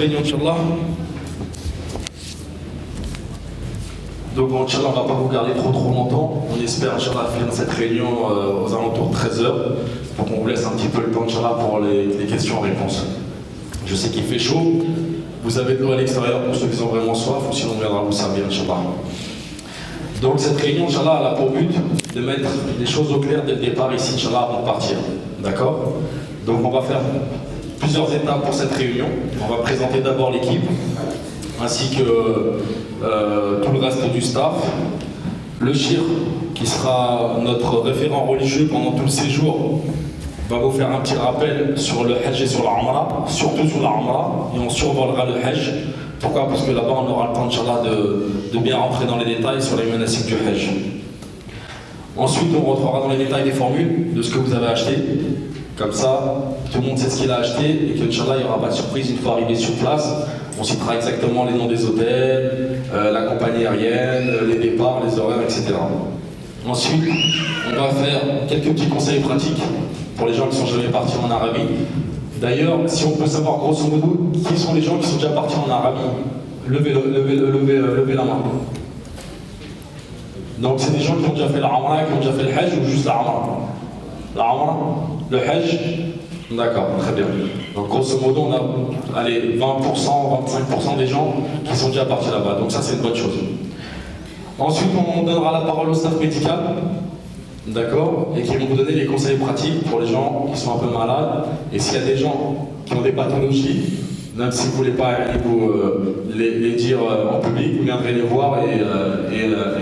réunion, Inch'Allah. Donc, Inch'Allah, on ne va pas vous garder trop longtemps. On espère, Inch'Allah, finir cette réunion aux alentours de 13h. Donc, on vous laisse un petit peu le temps, Inch'Allah, pour les questions-réponses. Je sais qu'il fait chaud. Vous avez de l'eau à l'extérieur pour ceux qui ont vraiment soif, ou sinon on viendra vous servir, Inch'Allah. Donc, cette réunion, Inch'Allah, elle a pour but de mettre les choses au clair dès le départ ici, Inch'Allah, avant de partir. D'accord? Donc, on va faire plusieurs étapes pour cette réunion. On va présenter d'abord l'équipe, ainsi que tout le reste du staff. Le Shir, qui sera notre référent religieux pendant tout le séjour, va vous faire un petit rappel sur le Hajj et sur la Umrah, surtout sur la Umrah, et on survolera le Hajj. Pourquoi? Parce que là-bas, on aura le temps, Inch'Allah, de bien rentrer dans les détails sur les manasiks du Hajj. Ensuite, on rentrera dans les détails des formules, de ce que vous avez acheté. Comme ça, tout le monde sait ce qu'il a acheté et qu'Inch'Allah, il n'y aura pas de surprise une fois arrivé sur place. On citera exactement les noms des hôtels, la compagnie aérienne, les départs, les horaires, etc. Ensuite, on va faire quelques petits conseils pratiques pour les gens qui ne sont jamais partis en Arabie. D'ailleurs, si on peut savoir grosso modo qui sont les gens qui sont déjà partis en Arabie, levez la main. Donc c'est des gens qui ont déjà fait la Umrah, qui ont déjà fait le Hajj ou juste la Umrah? La Umrah, le Hajj, d'accord, très bien. Donc grosso modo, on a 20%, 25% des gens qui sont déjà partis là-bas. Donc ça, c'est une bonne chose. Ensuite, on donnera la parole au staff médical, d'accord, et qui vont vous donner les conseils pratiques pour les gens qui sont un peu malades. Et s'il y a des gens qui ont des pathologies, même si vous ne voulez pas vous les dire en public, vous viendrez les voir et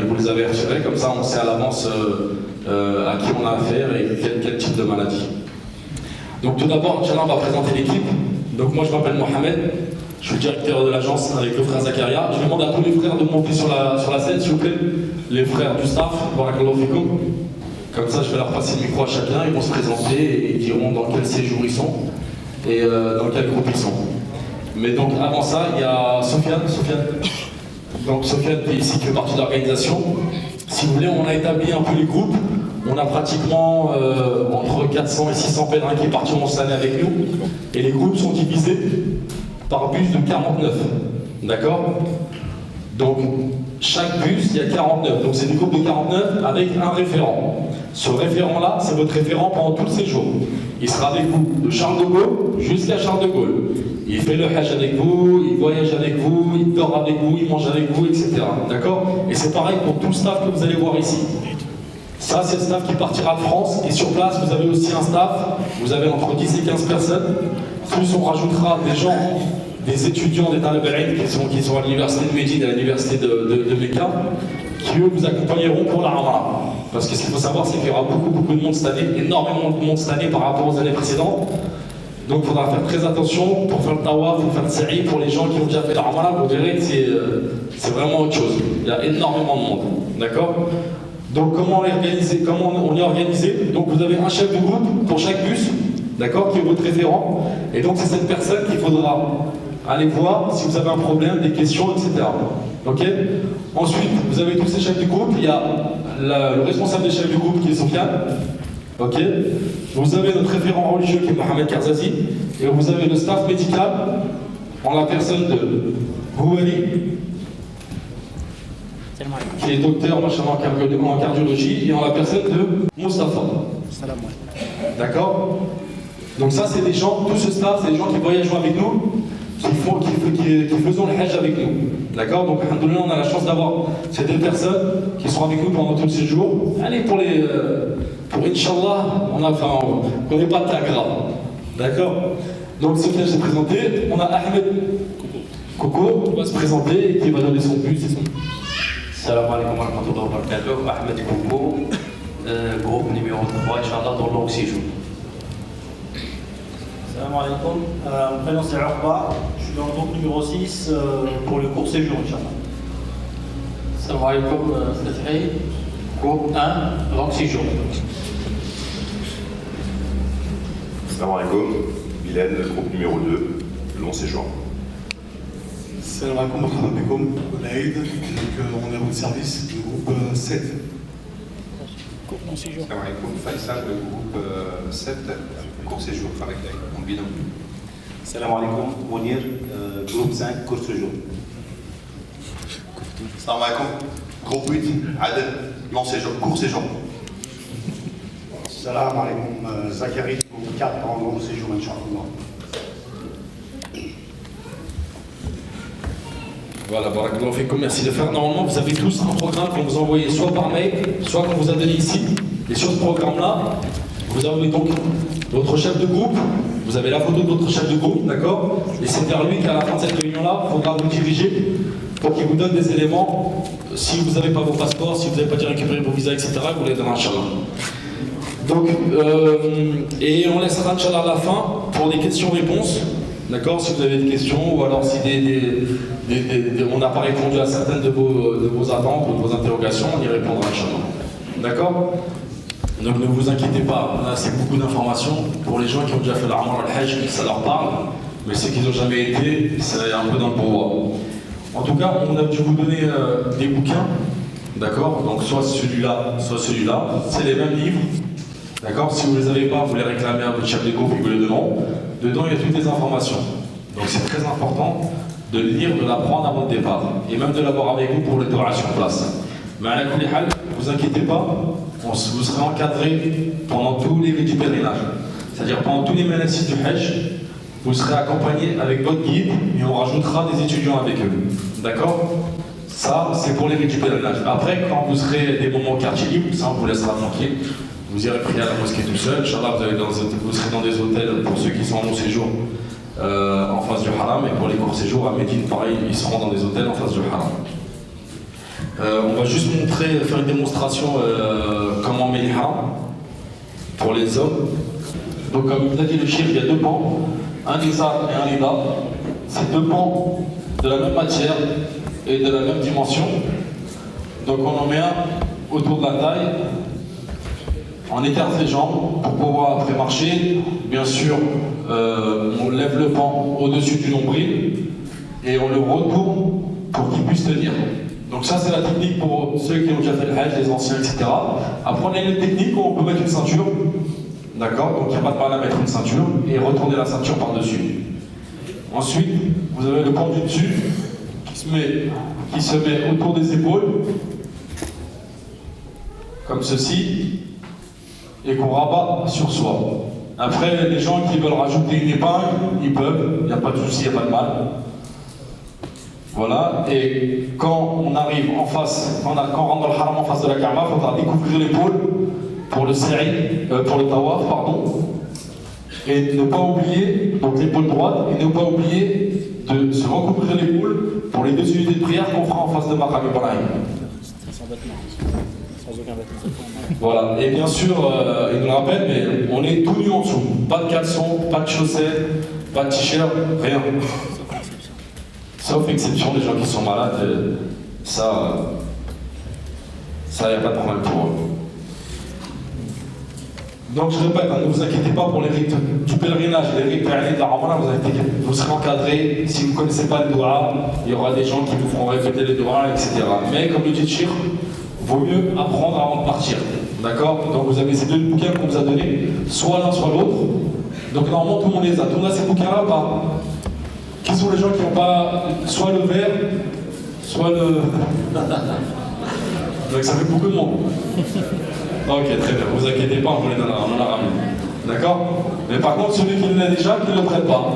vous les avertirez. Comme ça, on sait à l'avance à qui on a affaire et quel type de maladie. Donc tout d'abord, Inch'Allah, on va présenter l'équipe. Donc moi, je m'appelle Mohamed. Je suis le directeur de l'agence avec le frère Zakaria. Je demande à tous les frères de monter sur la scène, s'il vous plaît. Les frères du staff, barakallahu fikum. Comme ça, je vais leur passer le micro à chacun. Ils vont se présenter et ils diront dans quel séjour ils sont et dans quel groupe ils sont. Mais donc avant ça, il y a Sofiane. Donc Sofiane qui est ici, qui fait partie de l'organisation. Si vous voulez, on a établi un peu les groupes. On a pratiquement entre 400 et 600 pèlerins qui partiront cette année avec nous. Et les groupes sont divisés par bus de 49. D'accord? Donc, chaque bus, il y a 49. Donc, c'est des groupes de 49 avec un référent. Ce référent-là, c'est votre référent pendant tout le séjour. Il sera avec vous de Charles de Gaulle jusqu'à Charles de Gaulle. Il fait le Hajj avec vous, il voyage avec vous, il dort avec vous, il mange avec vous, etc. D'accord? Et c'est pareil pour tout le staff que vous allez voir ici. Ça, c'est le staff qui partira de France. Et sur place, vous avez aussi un staff. Vous avez entre 10 et 15 personnes. Plus on rajoutera des gens, des étudiants des Talib al-Ilm qui sont à l'université de Médine et à l'université de Mecca, qui eux vous accompagneront pour la Umrah. Parce que ce qu'il faut savoir, c'est qu'il y aura beaucoup de monde cette année, énormément de monde cette année par rapport aux années précédentes. Donc il faudra faire très attention pour faire le tawaf, pour faire le sa'i, pour les gens qui ont déjà fait la Umrah. Vous verrez que c'est vraiment autre chose. Il y a énormément de monde. D'accord? Donc comment on est organisé? Donc vous avez un chef de groupe pour chaque bus, d'accord, qui est votre référent. Et donc c'est cette personne qu'il faudra aller voir si vous avez un problème, des questions, etc. Ok? Ensuite, vous avez tous ces chefs du groupe. Il y a le responsable des chefs du groupe qui est Sofiane. Ok? Vous avez notre référent religieux qui est Mohamed Karzazi. Et vous avez le staff médical en la personne de Houali, qui est docteur en cardiologie, et en la personne de Moustapha. D'accord? Donc ça, c'est des gens, tout ce staff, c'est des gens qui voyagent avec nous, qui faisons le Hajj avec nous. D'accord? Donc, alhamdoulilah, on a la chance d'avoir ces deux personnes qui sont avec nous pendant tout le séjour. Allez, pour Inch'Allah, on n'est pas de tas grave. D'accord? Donc, ce que j'ai présenté, on a Ahmed Koko qui va se présenter et qui va donner son but et son... Salam alaikum wa rahmatullahi wa barakatuh. Ahmed Koko, groupe numéro 3, Inch'Allah, dans le long séjour. Salam alaikum. Mon prénom c'est Urba. Je suis dans le groupe numéro 6 pour le court séjour, Inch'Allah. Salam alaikum, Fathi, groupe 1, long séjour. Salam alaikum, Bilal, groupe numéro 2, long séjour. Salam alaikum wa rahmatullahi wa barakatuh. On est en service du groupe 7. Salam alaikum, Faisal, le groupe 7, court séjour avec mon binôme. Salam alaikum, Mounir, groupe 5, court séjour. Salam alaikum. Groupe 8, Adel, long séjour, court séjour. Salam alaikum, Zachary, groupe 4 en long séjour, Inch'Allah. Voilà, barakallahu fikum, merci de faire. Normalement, vous avez tous un programme qu'on vous envoie soit par mail, soit qu'on vous a donné ici. Et sur ce programme-là, vous avez donc votre chef de groupe, vous avez la photo de votre chef de groupe, d'accord? Et c'est vers lui qu'à la fin de cette réunion-là, il faudra vous diriger pour qu'il vous donne des éléments. Si vous n'avez pas vos passeports, si vous n'avez pas déjà récupéré vos visas, etc., vous les donnera, Inch'Allah. Donc, et on laissera, Inch'Allah, à la fin pour des questions-réponses. D'accord, si vous avez des questions ou alors si on n'a pas répondu à certaines de vos attentes ou de vos interrogations, on y répondra, Inch'Allah. D'accord? Donc ne vous inquiétez pas, là c'est beaucoup d'informations. Pour les gens qui ont déjà fait l'Umrah al-Hajj, ça leur parle, mais ceux qui n'ont jamais été, c'est un peu dans le brouhaha. En tout cas, on a dû vous donner des bouquins, d'accord? Donc soit celui-là, c'est les mêmes livres. D'accord? Si vous ne les avez pas, vous les réclamez à votre chef de groupe et vous les donnez. Dedans, il y a toutes les informations. Donc c'est très important de le lire, de l'apprendre avant le départ. Et même de l'avoir avec vous pour le dora sur place. Mais à la kulli hal, ne vous inquiétez pas, vous serez encadré pendant tous les rites du pèlerinage. C'est-à-dire pendant tous les manasik du Hajj, vous serez accompagné avec votre guide et on rajoutera des étudiants avec eux. D'accord? Ça, c'est pour les rites du pèlerinage. Après, quand vous serez des moments au quartier libre, ça, on vous laissera tranquille. Vous irez prier à la mosquée tout seul. Inch'Allah, vous serez dans des hôtels pour ceux qui sont en long séjour en face du haram. Et pour les courts séjours à Médine, pareil, ils seront dans des hôtels en face du haram. On va juste faire une démonstration comment on met les haram pour les hommes. Donc, comme vous a dit le chef, il y a deux pans, un izar et un rida. C'est deux pans de la même matière et de la même dimension. Donc, on en met un autour de la taille. On écarte les jambes pour pouvoir après marcher. Bien sûr, on lève le pan au-dessus du nombril et on le retourne pour qu'il puisse tenir. Donc ça, c'est la technique pour ceux qui ont déjà fait le Hajj, les anciens, etc. Après, on a une technique où on peut mettre une ceinture. D'accord? Donc il n'y a pas de mal à mettre une ceinture et retourner la ceinture par-dessus. Ensuite, vous avez le pan du dessus qui se met autour des épaules, comme ceci, et qu'on rabat sur soi. Après, les gens qui veulent rajouter une épingle, ils peuvent, il n'y a pas de souci, il n'y a pas de mal. Voilà, et quand on arrive en face, quand on rentre dans le haram en face de la Kaaba, il faudra découvrir l'épaule pour le sa'i, pour le tawaf, pardon. Et ne pas oublier, donc l'épaule droite, et ne pas oublier de se recouvrir l'épaule pour les 2 unités de prière qu'on fera en face de Maqam Ibrahim. Voilà, et bien sûr, il nous le rappelle, mais on est tout nu en dessous. Pas de caleçon, pas de chaussettes, pas de t-shirt, rien. Sauf exception des gens qui sont malades, ça, il n'y a pas de problème pour eux. Donc je répète, ne vous inquiétez pas pour les rites du pèlerinage, les rites de la Umrah, vous serez encadrés. Si vous ne connaissez pas le doua, il y aura des gens qui vous feront répéter les doua, etc. Mais comme le dit le Cheikh, vaut mieux apprendre avant de partir. D'accord? Donc vous avez ces 2 bouquins qu'on vous a donnés, soit l'un soit l'autre. Donc normalement tout le monde les a. Tout le monde a ces bouquins-là ou pas? Qui sont les gens qui n'ont pas soit le vert, soit le... Donc ça fait beaucoup de monde. Ok, très bien, vous inquiétez pas, on vous les donnera, on en a ramené. D'accord? Mais par contre, celui qui l'a déjà, qu'il ne le prête pas.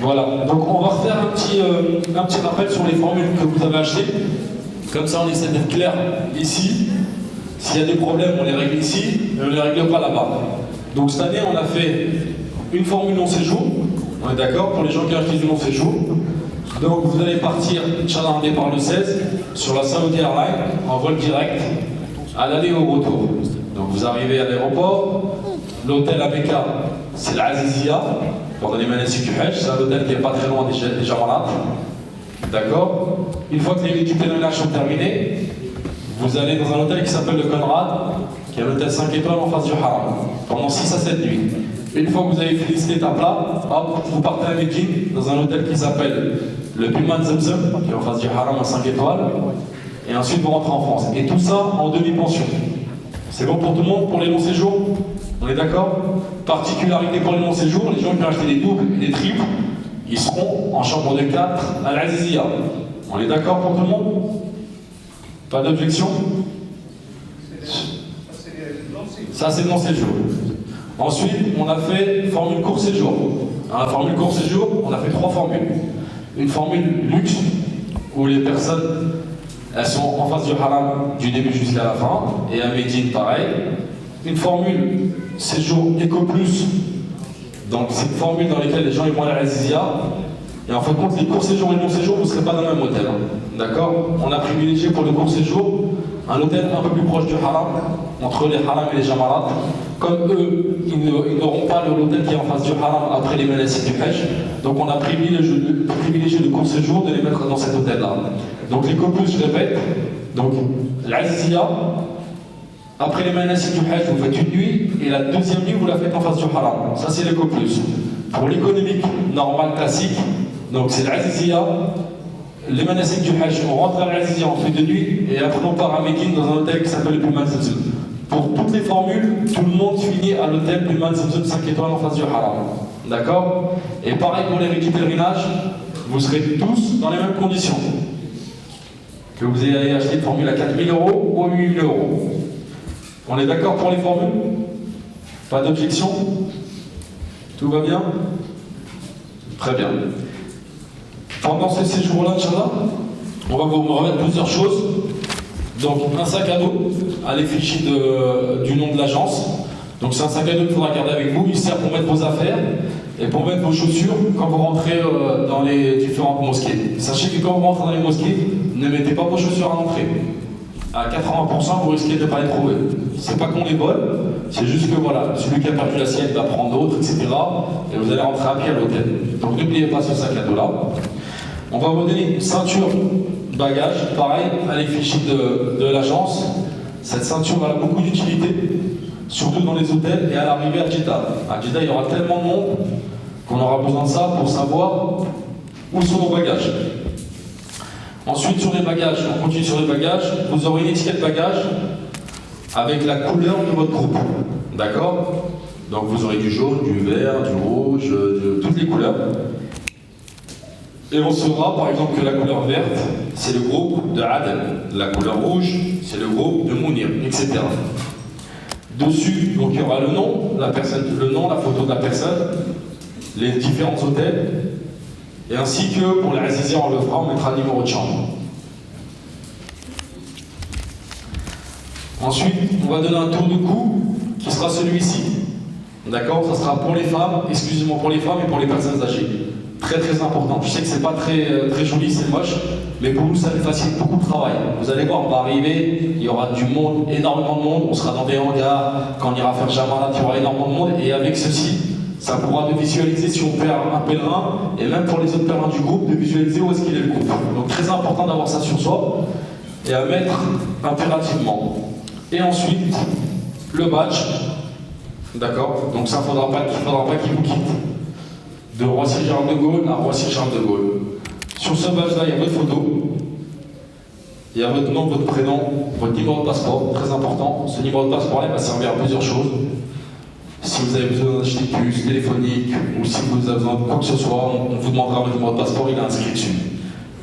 Voilà, donc on va refaire un petit rappel sur les formules que vous avez achetées. Comme ça, on essaie d'être clair ici. S'il y a des problèmes, on les règle ici, mais on ne les règle pas là-bas. Donc cette année, on a fait une formule long séjour. On est d'accord? Pour les gens qui ont acheté du long séjour. Donc vous allez partir, Inch'Allah, un départ le 16, sur la Saudi Airlines, en vol direct, à l'aller et au retour. Donc vous arrivez à l'aéroport, l'hôtel à Mecca, c'est l'Azizia, pendant les manasik du Hajj, c'est un hôtel qui n'est pas très loin des Jamarat. D'accord? Une fois que les rites du pèlerinage sont terminés, vous allez dans un hôtel qui s'appelle le Conrad, qui est un hôtel 5 étoiles en face du Haram, pendant 6 à 7 nuits. Une fois que vous avez fini cette étape-là, hop, vous partez à Médine, dans un hôtel qui s'appelle le Biman Zamzam, qui est en face du Haram à 5 étoiles, et ensuite vous rentrez en France. Et tout ça en demi-pension. C'est bon pour tout le monde pour les longs séjours? On est d'accord? Particularité pour les longs séjours, les gens qui ont acheté des doubles et des triples, ils seront en chambre de 4 à l'Azizia. On est d'accord pour tout le monde? Pas d'objection? Ça c'est le long séjour. Ensuite, on a fait formule court séjour. Dans la formule court séjour, on a fait 3 formules. Une formule luxe, où les personnes, elles sont en face du haram du début jusqu'à la fin, et à Médine pareil. Une formule séjour Eco Plus, donc c'est une formule dans laquelle les gens ils vont aller à l'Azizia, et en fin de compte, les courts séjours et les longs séjours, vous ne serez pas dans le même hôtel. D'accord? On a privilégié pour le court séjour un hôtel un peu plus proche du haram, entre les haram et les jamarat. Comme eux, ils n'auront pas l'hôtel qui est en face du haram après les manasiks du Hajj. Donc on a privilégié le court séjour de les mettre dans cet hôtel-là. Donc les copus, je répète, donc l'Azizia, après les manasiks du Hajj, vous faites une nuit, et la deuxième nuit, vous la faites en face du haram. Ça, c'est les copus. Pour l'économique normale classique, donc c'est l'Azizia, les manasiks du Hajj, on rentre à l'Azizia, on fait de nuit, et après on part à Médine dans un hôtel qui s'appelle le Pullman Zamzam. Pour toutes les formules, tout le monde finit à l'hôtel Pullman Zamzam 5 étoiles en face du haram. D'accord? Et pareil pour les rites du pèlerinage, vous serez tous dans les mêmes conditions. Que vous ayez acheté une formule à 4 000 € ou à 8 000 €. On est d'accord pour les formules? Pas d'objection? Tout va bien? Très bien. Pendant ce séjour-là, Inch'Allah, on va vous remettre plusieurs choses. Donc, un sac à dos à l'effigie du nom de l'agence. Donc, c'est un sac à dos qu'il faudra garder avec vous. Il sert pour mettre vos affaires et pour mettre vos chaussures quand vous rentrez dans les différentes mosquées. Sachez que quand vous rentrez dans les mosquées, ne mettez pas vos chaussures à l'entrée. À 80%, vous risquez de ne pas les trouver. C'est pas qu'on les vole, c'est juste que voilà, celui qui a perdu la sienne va prendre d'autres, etc. Et vous allez rentrer à pied à l'hôtel. Donc n'oubliez pas ce sac à dos là. On va vous donner une ceinture bagage, pareil, à l'effigie de l'agence. Cette ceinture a beaucoup d'utilité, surtout dans les hôtels et à l'arrivée à Jeddah. À Jeddah, il y aura tellement de monde qu'on aura besoin de ça pour savoir où sont nos bagages. Ensuite, sur les bagages, on continue sur les bagages, vous aurez une étiquette bagage avec la couleur de votre groupe. D'accord? Donc vous aurez du jaune, du vert, du rouge, toutes les couleurs. Et on saura par exemple que la couleur verte, c'est le groupe de Aden. La couleur rouge, c'est le groupe de Mounir, etc. Dessus, donc il y aura le nom, la photo de la personne, les différents hôtels. Et ainsi que pour l'Azizia, on le fera, on mettra le numéro de chambre. Ensuite, on va donner un tour de cou qui sera celui-ci. D'accord? Ça sera pour les femmes, exclusivement pour les femmes et pour les personnes âgées. Très très important. Je sais que c'est pas très joli, c'est moche, mais pour nous ça nous facilite beaucoup de travail. Vous allez voir, on va arriver, il y aura du monde, énormément de monde, on sera dans des hangars, quand on ira faire Jamarat, il y aura énormément de monde, et avec ceci, ça pourra nous visualiser si on perd un pèlerin, et même pour les autres pèlerins du groupe, de visualiser où est-ce qu'il est le groupe. Donc très important d'avoir ça sur soi, et à mettre impérativement. Et ensuite, le badge, d'accord? Donc ça, il ne faudra pas qu'il vous quitte. De Roissy-Charles de Gaulle à Roissy-Charles de Gaulle. Sur ce badge-là, il y a votre photo, il y a votre nom, votre prénom, votre numéro de passeport, très important. Ce numéro de passeport-là va servir à plusieurs choses. Si vous avez besoin d'acheter une puce téléphonique ou si vous avez besoin de quoi que ce soit, on vous demandera votre numéro de passeport, il est inscrit dessus.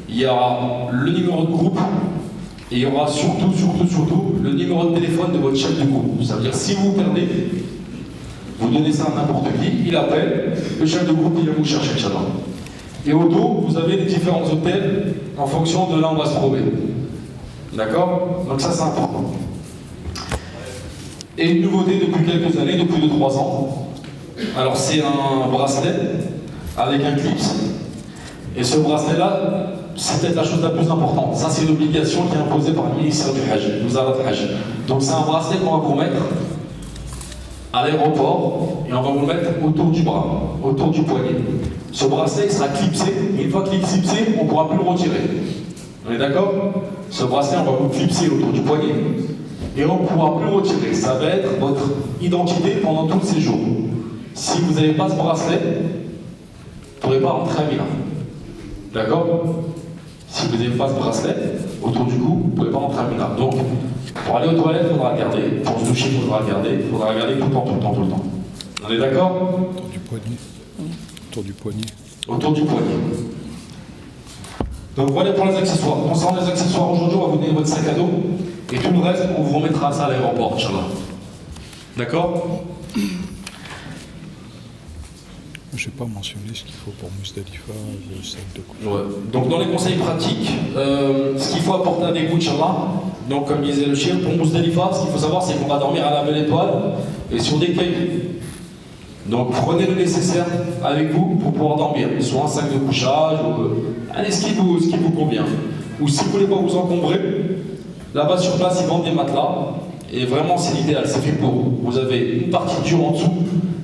Il y aura le numéro de groupe et il y aura surtout le numéro de téléphone de votre chef de groupe. Ça veut dire si vous perdez, vous donnez ça à n'importe qui, il appelle, le chef de groupe il va vous chercher, Inch'Allah. Et au dos, vous avez les différents hôtels en fonction de là où on va se trouver. D'accord? Donc ça c'est important. Et une nouveauté depuis quelques années, depuis 2-3 ans. Alors c'est un bracelet avec un clip. Et ce bracelet-là, c'est peut-être la chose la plus importante. Ça c'est l'obligation qui est imposée par le ministère du Hajj, Wizara al-Hajj. Donc c'est un bracelet qu'on va vous mettre à l'aéroport et on va vous le mettre autour du bras, autour du poignet. Ce bracelet sera clipsé, et une fois qu'il est clipsé, on ne pourra plus le retirer. On est d'accord? Ce bracelet, on va vous clipser autour du poignet et on ne pourra plus le retirer. Ça va être votre identité pendant tout le séjour. Si vous n'avez pas ce bracelet, vous ne pourrez pas rentrer à Milan. D'accord? Si vous n'avez pas ce bracelet autour du cou, vous ne pouvez pas rentrer à Mina. Donc, pour aller aux toilettes, il faudra regarder. Pour se doucher, il faudra regarder. Il faudra regarder tout le temps, tout le temps, tout le temps. On est d'accord? Autour du poignet. Autour du poignet. Autour du poignet. Donc voilà pour les accessoires. Concernant les accessoires, aujourd'hui, on va vous donner votre sac à dos. Et tout le reste, on vous remettra ça à l'aéroport, Inch'Allah. D'accord? Je n'ai pas mentionné ce qu'il faut pour Muzdalifa, le sac de couche. Ouais. Donc dans les conseils pratiques, ce qu'il faut apporter avec vous, Inch'Allah, donc comme disait le chef, pour Muzdalifa, ce qu'il faut savoir, c'est qu'on va dormir à la belle étoile et sur des cailloux. Donc prenez le nécessaire avec vous pour pouvoir dormir, soit un sac de couchage, ou allez, ce qui vous convient. Ou si vous voulez pas vous encombrer, là-bas sur place, ils vendent des matelas, et vraiment c'est l'idéal, c'est fait pour vous. Vous avez une partie dure en dessous,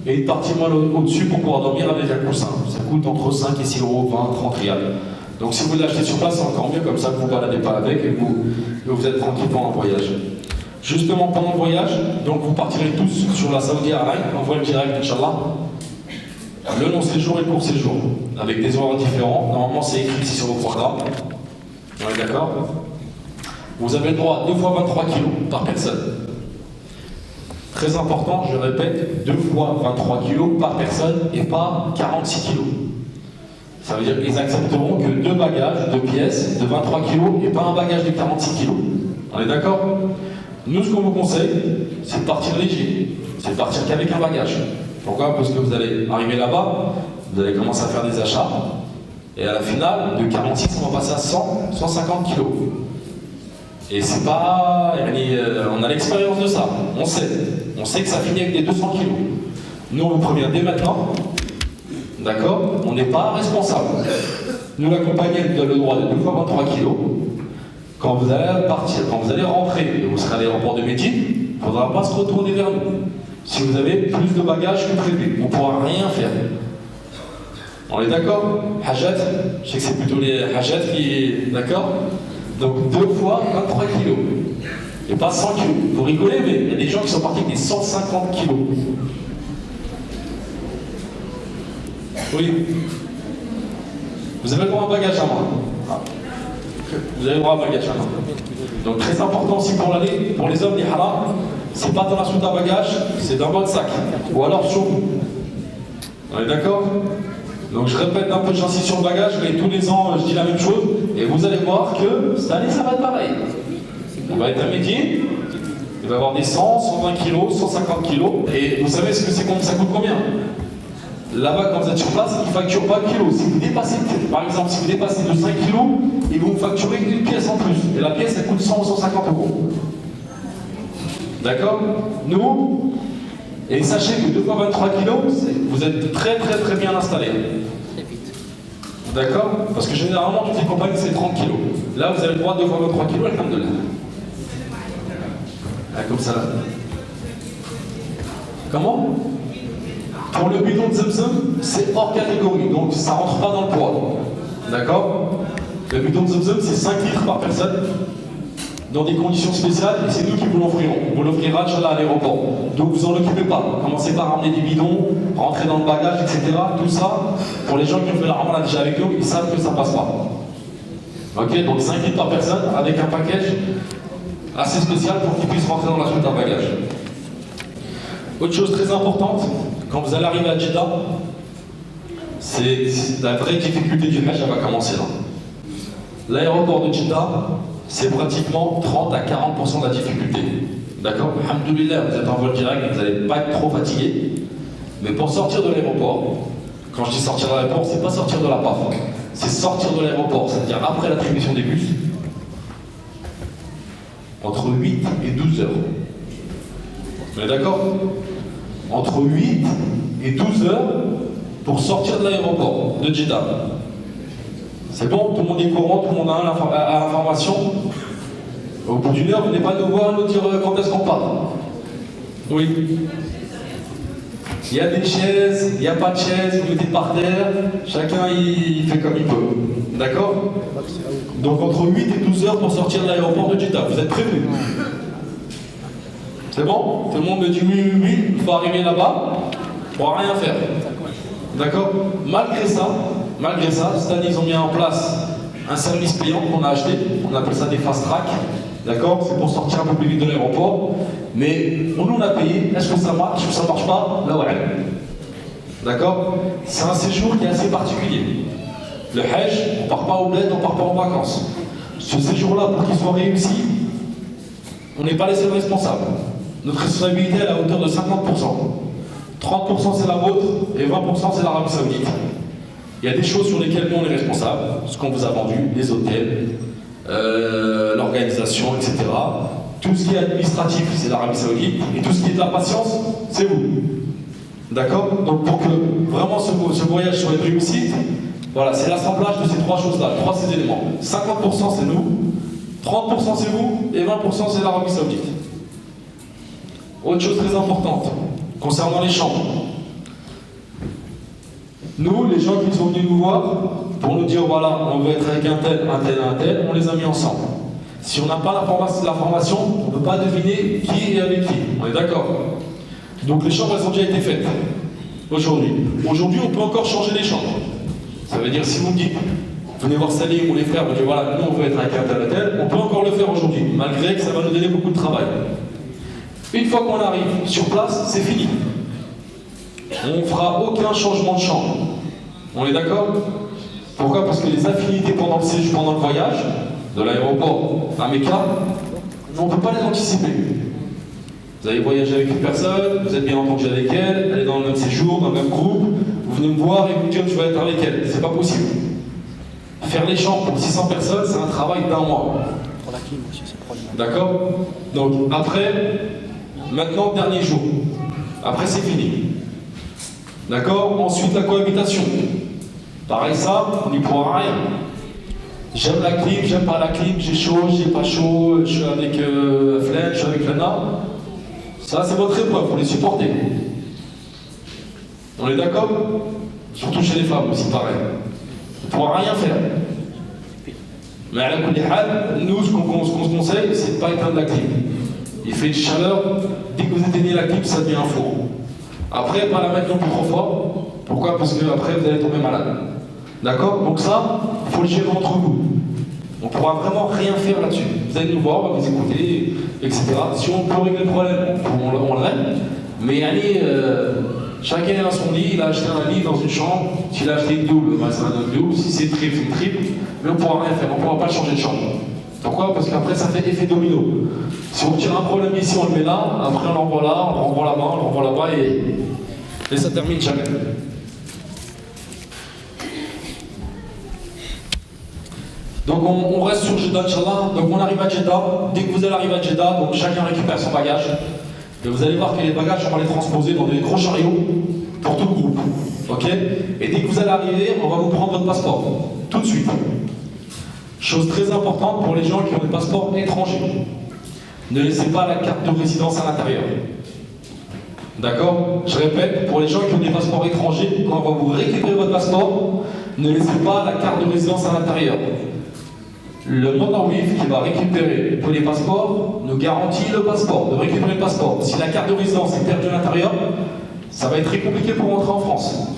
et une partie molle au-dessus pour pouvoir dormir avec un coussin. Ça coûte entre 5 et 6 euros, 20, 30 rials. Donc si vous l'achetez sur place, c'est encore mieux, comme ça vous ne vous baladez pas avec et vous êtes tranquille pendant le voyage. Justement pendant le voyage, donc vous partirez tous sur la Saudi Airlines, en voyage direct, Inch'Allah. Le long séjour et le court séjour, avec des horaires différents. Normalement c'est écrit ici sur vos programmes. On est d'accord? Vous avez le droit à 2 fois 23 kg par personne. Très important, je répète, 2 fois 23 kg par personne et pas 46 kg. Ça veut dire qu'ils accepteront que 2 bagages, 2 pièces de 23 kg et pas un bagage de 46 kg. On est d'accord? Nous, ce qu'on vous conseille, c'est de partir léger. C'est de partir qu'avec un bagage. Pourquoi? Parce que vous allez arriver là-bas, vous allez commencer à faire des achats, et à la finale, de 46, on va passer à 100, 150 kg. Et c'est pas... on a l'expérience de ça, on sait. On sait que ça finit avec des 200 kg. Nous, on vous prévient dès maintenant, d'accord? On n'est pas responsable. Nous, la compagnie, elle donne le droit de 2 fois 23 kg. Quand vous allez partir, quand vous allez rentrer, et vous serez à l'aéroport de Médine, il ne faudra pas se retourner vers nous. Si vous avez plus de bagages que prévu, on ne pourra rien faire. On est d'accord? Hajat, je sais que c'est plutôt les Hajat qui... D'accord? Donc 2 fois 23 kilos. Et pas 100 kilos. Vous rigolez, mais il y a des gens qui sont partis avec des 150 kilos. Oui. Vous avez le droit à un bagage à main. Vous avez le droit à un bagage à main. Donc très important aussi pour l'aller, pour les hommes, les haram, c'est pas dans la soute à bagages, c'est dans votre sac. Ou alors sur vous. On est d'accord? Donc je répète un peu, j'insiste sur le bagage, mais tous les ans je dis la même chose, et vous allez voir que cette année ça va être pareil. On va être à Médine, il va y avoir des 100, 120 kg, 150 kg, et vous savez ce que c'est, ça coûte combien? Là-bas, quand vous êtes sur place, ils ne facturent pas le kilo. Si vous dépassez, par exemple, si vous dépassez de 5 kg, ils vont vous facturer une pièce en plus. Et la pièce, elle coûte 100 ou 150 euros. D'accord? Nous, et sachez que 2 fois 23 kg, vous êtes très bien installés. D'accord? Parce que généralement, toutes les compagnies, c'est 30 kg. Là, vous avez le droit de 2 fois 23 kg, alhamdoulilah. Comme ça. Comment? Pour le bidon de Zamzam, c'est hors catégorie, donc ça ne rentre pas dans le poids. D'accord? Le bidon de Zamzam, c'est 5 litres par personne, dans des conditions spéciales, et c'est nous qui vous l'offrirons. On vous l'offrira, Inch'Allah, à l'aéroport. Donc vous en occupez pas. Commencez pas à ramener des bidons, rentrer dans le bagage, etc. Tout ça, pour les gens qui ont fait la Ramadan déjà avec nous, ils savent que ça passe pas. Ok? Donc 5 litres par personne, avec un package assez spécial pour qu'ils puissent rentrer dans la suite d'un bagage. Autre chose très importante, quand vous allez arriver à Jeddah, c'est la vraie difficulté du Hajj, elle va commencer là. L'aéroport de Jeddah, c'est pratiquement 30 à 40% de la difficulté. D'accord? Alhamdoulilah, vous êtes en vol direct, vous n'allez pas être trop fatigué. Mais pour sortir de l'aéroport, quand je dis sortir de l'aéroport, c'est pas sortir de la PAF, c'est sortir de l'aéroport, c'est-à-dire après l'attribution des bus, entre 8 et 12 heures. Vous êtes d'accord? Entre 8 et 12 heures pour sortir de l'aéroport de Jeddah. C'est bon? Tout le monde est courant, tout le monde a l'information. Au bout d'une heure, vous n'êtes pas nous voir nous dire quand est-ce qu'on part. Oui. Il y a des chaises, il n'y a pas de chaises, vous mettez par terre, chacun il fait comme il peut. D'accord? Donc entre 8 et 12 heures pour sortir de l'aéroport de Jeddah, vous êtes prévenus? C'est bon? Tout le monde me dit oui, il faut arriver là-bas, on ne pourra rien faire. D'accord? Malgré ça, cette année ils ont mis en place un service payant qu'on a acheté, on appelle ça des fast track, d'accord? C'est pour sortir un peu plus vite de l'aéroport, mais nous on a payé, est-ce que ça marche ou ça marche pas? Là ouais. D'accord? C'est un séjour qui est assez particulier. Le Hajj, on part pas au bled, on part pas en vacances. Ce séjour-là, pour qu'il soit réussi, on n'est pas les seuls responsables. Notre responsabilité est à la hauteur de 50%. 30% c'est la vôtre et 20% c'est l'Arabie Saoudite. Il y a des choses sur lesquelles nous on est responsable, ce qu'on vous a vendu, les hôtels, l'organisation, etc. Tout ce qui est administratif, c'est l'Arabie Saoudite, et tout ce qui est de la patience, c'est vous. D'accord? Donc pour que vraiment ce voyage soit réussi, voilà, c'est l'assemblage de ces trois choses-là, ces éléments. 50% c'est nous, 30% c'est vous, et 20% c'est l'Arabie Saoudite. Autre chose très importante, concernant les chambres. Nous, les gens qui sont venus nous voir, pour nous dire voilà, on veut être avec un tel, on les a mis ensemble. Si on n'a pas l'information, on ne peut pas deviner qui est avec qui. On est d'accord? Donc les chambres, elles ont déjà été faites. Aujourd'hui. Aujourd'hui, on peut encore changer les chambres. Ça veut dire, si vous me dites, venez voir Salim ou les frères, vous dites voilà, nous on veut être avec un tel, on peut encore le faire aujourd'hui, malgré que ça va nous donner beaucoup de travail. Une fois qu'on arrive sur place, c'est fini. On ne fera aucun changement de chambre. On est d'accord? Pourquoi? Parce que les affinités pendant le séjour, pendant le voyage, de l'aéroport à Mecca, on ne peut pas les anticiper. Vous avez voyagé avec une personne, vous êtes bien entendu avec elle, elle est dans le même séjour, dans le même groupe, vous venez me voir et vous dire que tu vas être avec elle. C'est pas possible. Faire les chambres pour 600 personnes, c'est un travail d'un mois. Pour la clim aussi, c'est problème. D'accord? Donc après, maintenant, dernier jour. Après, c'est fini. D'accord? Ensuite, la cohabitation. Pareil, ça, on n'y pourra rien. J'aime la clim, j'aime pas la clim, j'ai chaud, j'ai pas chaud, je suis avec Flen, je suis avec Lana. Ça, c'est votre épreuve, il faut les supporter. On est d'accord? Surtout chez les femmes aussi, pareil. On ne pourra rien faire. Mais à la coup nous, ce qu'on se conseille, c'est de ne pas éteindre la clim. Il fait une chaleur, dès que vous éteignez la clim, ça devient un four. Après, pas la mettre non plus trop fort. Pourquoi? Parce que après, vous allez tomber malade. D'accord? Donc ça, il faut le gérer entre vous. On ne pourra vraiment rien faire là-dessus. Vous allez nous voir, on va vous écouter, etc. Si on peut régler le problème, on le règle. Mais allez, chacun est dans son lit, il a acheté un lit dans une chambre. S'il a acheté une double, ben c'est un autre double. Si c'est triple, c'est une triple. Mais on ne pourra rien faire, on ne pourra pas changer de chambre. Pourquoi? Parce qu'après, ça fait effet domino. Si on tire un problème ici, on le met là, après on l'envoie là, on le renvoie là-bas, on le renvoie là-bas, et ça termine jamais. Donc on reste sur Jeddah, Inch'Allah. Donc on arrive à Jeddah. Dès que vous allez arriver à Jeddah, donc chacun récupère son bagage. Et vous allez voir que les bagages, on va les transposer dans des gros chariots pour tout le groupe. Ok? Et dès que vous allez arriver, on va vous prendre votre passeport. Tout de suite. Chose très importante pour les gens qui ont des passeports étrangers. Ne laissez pas la carte de résidence à l'intérieur. D'accord? Je répète, pour les gens qui ont des passeports étrangers, quand on va vous récupérer votre passeport, ne laissez pas la carte de résidence à l'intérieur. Le Nordawif qui va récupérer tous les passeports nous garantit le passeport, de récupérer le passeport. Si la carte de résidence est perdue à l'intérieur, ça va être très compliqué pour rentrer en France.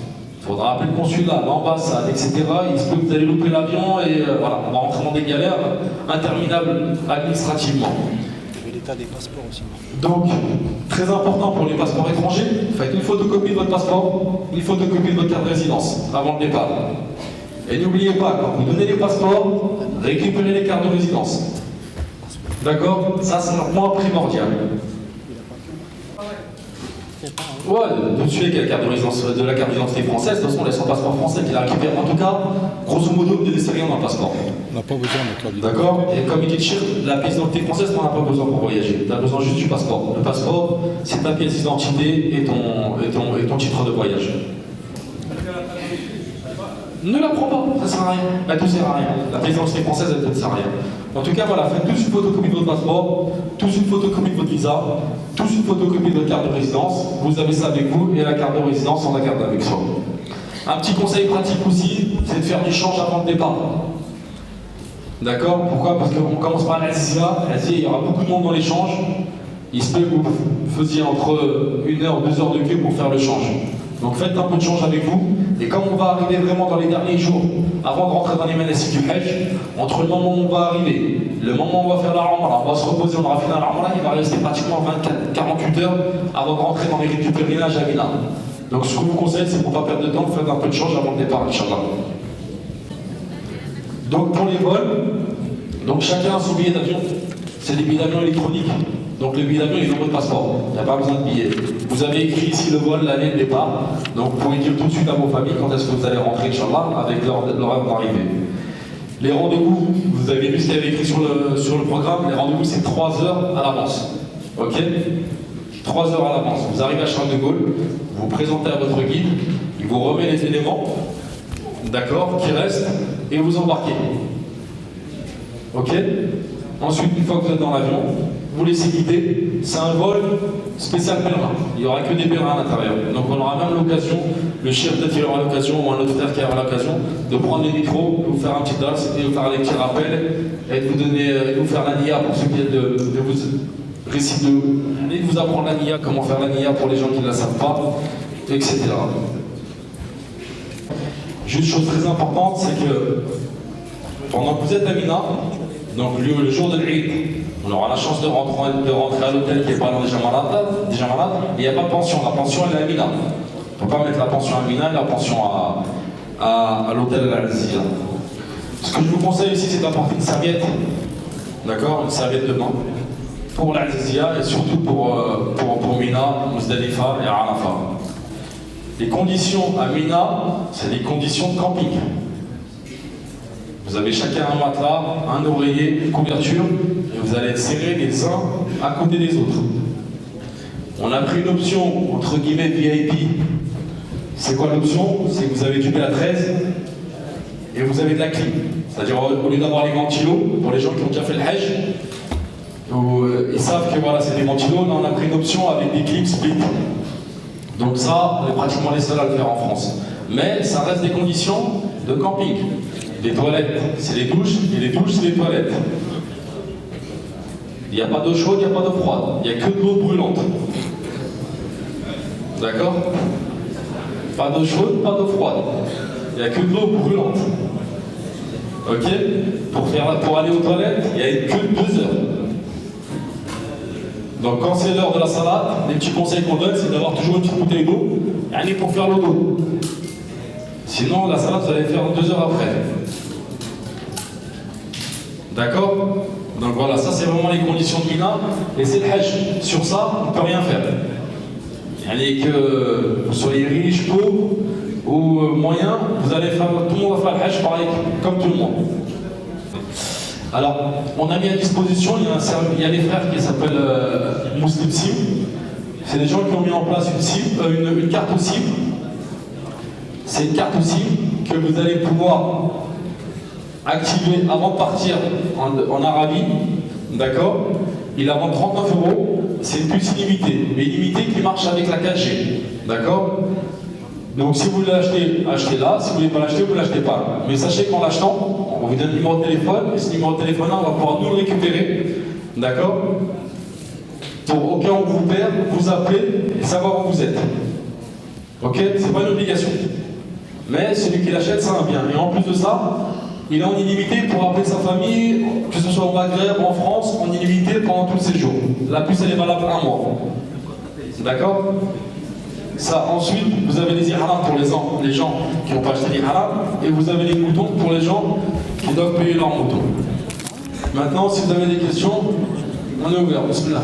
Il faudra appeler le consulat, l'ambassade, etc. Il se peut que vous allez louper l'avion et voilà, on va rentrer dans des galères interminables administrativement. Et l'état des passeports aussi. Donc, très important pour les passeports étrangers, faites une photocopie de votre passeport, une photocopie de votre carte de résidence avant le départ. Et n'oubliez pas, quand vous donnez les passeports, récupérez les cartes de résidence. D'accord? Ça, c'est un point primordial. Ouais, de suite, la carte de résidence de la carte d'identité française, de toute façon, on laisse son passeport français qu'il a récupéré. En tout cas, grosso modo, ne laissez rien dans le passeport. On n'a pas besoin de carte d'identité. D'accord? Et comme il dit Chir, la pièce d'identité française, on n'a pas besoin pour voyager. Tu as besoin juste du passeport. Le passeport, c'est ta pièce d'identité et ton titre de voyage. Ne la prends pas, ça sert à rien. Elle ne sert à rien. La pièce d'identité française, elle ne sert à rien. En tout cas, voilà, faites tous une photocopie de votre passeport, tous une photocopie de votre visa, tous une photocopie de votre carte de résidence. Vous avez ça avec vous et la carte de résidence, on la garde avec soi. Un petit conseil pratique aussi, c'est de faire du change avant le départ. D'accord? Pourquoi? Parce qu'on commence par l'Asia. L'Asie, il y aura beaucoup de monde dans l'échange. Il se peut que vous faisiez entre 1 heure, 2 heures de queue pour faire le change. Donc faites un peu de change avec vous. Et comme on va arriver vraiment dans les derniers jours, avant de rentrer dans les manasik du Hajj, entre le moment où on va arriver, le moment où on va faire la Umrah, on va se reposer, on va finir la Umrah, il va rester pratiquement 24-48 heures avant de rentrer dans les rites du pèlerinage à Mina. Donc ce que je vous conseille, c'est pour ne pas perdre de temps, de faire un peu de change avant le départ, Inch'Allah. Donc pour les vols, donc chacun a son billet d'avion. C'est des billets d'avion électroniques. Donc le billet d'avion il est dans votre passeport. Il n'y a pas besoin de billet. Vous avez écrit ici le vol, l'année de départ. Donc vous pouvez dire tout de suite à vos familles quand est-ce que vous allez rentrer, Inch'Allah, avec l'horaire d'arrivée. Les rendez-vous, vous avez vu ce qu'il y avait écrit sur le programme, les rendez-vous c'est 3 heures à l'avance. Ok, 3 heures à l'avance. Vous arrivez à Charles de Gaulle, vous vous présentez à votre guide, il vous remet les éléments, d'accord, qui restent, et vous embarquez. Ok. Ensuite, une fois que vous êtes dans l'avion, vous laissez guider. C'est un vol spécial pèlerin. Il n'y aura que des pèlerins à l'intérieur. Donc on aura même l'occasion, le chef d'être aura l'occasion, ou un autre frère qui aura l'occasion, de prendre les micros, de vous faire un petit dars, et de vous faire les petits rappels, et de vous donner, de vous faire la niya pour ceux qui viennent de vous réciter, et de vous apprendre la niya, comment faire la niya pour les gens qui ne la savent pas, etc. Juste chose très importante, c'est que pendant que vous êtes à Mina, donc le jour de l'Eid, on aura la chance de rentrer à l'hôtel qui est pas loin des Jamarat, il n'y a pas de pension. La pension elle est à Mina. On ne peut pas mettre la pension à Mina et la pension à l'hôtel à l'Al-Zia. Ce que je vous conseille ici, c'est d'apporter une serviette, d'accord, une serviette de bain pour l'Al-Zia et surtout pour Mina, Muzdalifa et Arafat. Les conditions à Mina, c'est des conditions de camping. Vous avez chacun un matelas, un oreiller, une couverture, et vous allez être serrés les uns à côté des autres. On a pris une option, entre guillemets, VIP. C'est quoi l'option? C'est que vous avez du PA13 et vous avez de la clim. C'est-à-dire, au lieu d'avoir les ventilos, pour les gens qui ont déjà fait le Hajj, ils savent que voilà, c'est des ventilos, là on a pris une option avec des clims split. Donc ça, on est pratiquement les seuls à le faire en France. Mais ça reste des conditions de camping. Les toilettes, c'est les douches, et les douches, c'est les toilettes. Il n'y a pas d'eau chaude, il n'y a pas d'eau froide. Il n'y a que de l'eau brûlante. D'accord? Pas d'eau chaude, pas d'eau froide. Il n'y a que de l'eau brûlante. Ok? Pour aller aux toilettes, il n'y a que 2 heures. Donc quand c'est l'heure de la salade, les petits conseils qu'on donne, c'est d'avoir toujours une petite bouteille d'eau, et pour faire l'eau d'eau. Sinon, la salade, vous allez faire 2 heures après. D'accord? Donc voilà, ça c'est vraiment les conditions de Mina, et c'est le Hajj. Sur ça, on ne peut rien faire. Que vous soyez riche, pauvre ou moyen, tout le monde va faire le Hajj pareil, comme tout le monde. Alors, on a mis à disposition, il y a des frères qui s'appellent Muslim SIM. C'est des gens qui ont mis en place une carte SIM. C'est une carte SIM que vous allez pouvoir activer avant de partir en Arabie. D'accord? Il a vendu 39 €. C'est une puce illimitée, mais illimitée qui marche avec la 4G. D'accord? Donc si vous voulez l'acheter, achetez-la. Si vous ne voulez pas l'acheter, vous ne l'achetez pas. Mais sachez qu'en l'achetant, on vous donne le numéro de téléphone, et ce numéro de téléphone-là, on va pouvoir nous le récupérer. D'accord? Pour au cas où on vous perd, vous appeler et savoir où vous êtes. Ok? C'est pas une obligation. Mais celui qui l'achète, c'est un bien. Et en plus de ça, il est en illimité pour appeler sa famille, que ce soit au Maghreb ou en France, en illimité pendant tout le séjour. La puce, elle est valable 1 mois. D'accord? Ça, ensuite, vous avez les ihram pour les gens qui n'ont pas acheté l'ihram, et vous avez les moutons pour les gens qui doivent payer leurs moutons. Maintenant, si vous avez des questions, on est ouvert. Bismillah.